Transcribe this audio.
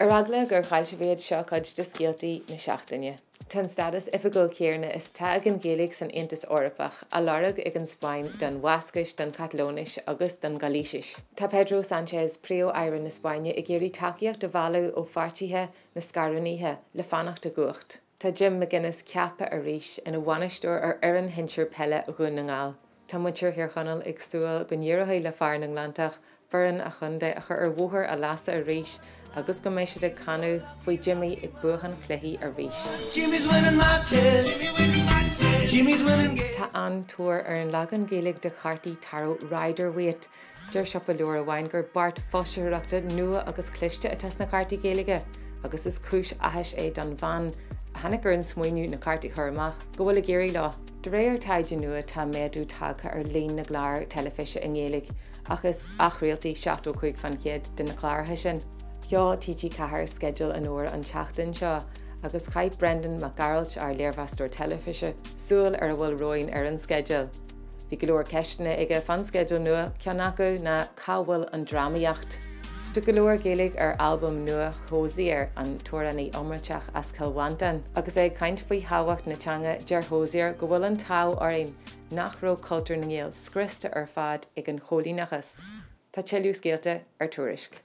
Aragla gur chailsibhéad seo chuid de scéaltaí na seachtaine. Tá stadas ifigul céarna is tá againn Gaeilge san Aontas Eorpach a lorg ag an Spáin don Mhuascais, don Catalónis agus don Galísis. Tá Pedro Sánchez prío éireann na Spáine i ggéirí tacaíocht de bhailú ó pháirtithe na scaraníthe le fannacht a guacht. Tá Jim McGuinness ceappa a rís ina bhainisteoir ar oireann hinseir pelle a gún na ngáil. Tá muintir hiarchonal ag súil go níoraithe le fear na nglantach forann a chunde a chur ar bhuathar a lasa a rís agus go mééis de canú faoi Jimmy ag buchan cluichí ar rís. Tá an túir ar an legan Gaeilge de chartaí taro Rider Waite. Deir siopa leor a bhain gur bart fóisireachta nua agus cliste a tas na cartaí Gaeilge, agus is cúis ahais é don bhan hanig gur an smaoinú na cartaí chuirmach go bhfuil a géirí lá. De réir taide nua tá méadú tagcha ar líon na gláir telefise in Gaeilge agus achréaltaí 75 fan chéad de na chláirthe sin. Ceá TG cethir schedule an uair an teachtain seo agus chaith Brendan McGarrett ar léirmheastóir telefise súil ar bhfuil roin ar an schedule. Bhí go leor ceistena ag fan schedule nua ceann acu na cabhfuil an dramaíocht. Sta go leor Gaeilge ar album nua Hosier an tuairisc omrateach as Cailwantan agus é caint faoi hahacht na teanga dear Hosier go bhfuil an tau orainn nach ró cultúr na ngiail scrista ar fad ag an cholínachas. Tá chaill scéalta ar Tuairisc.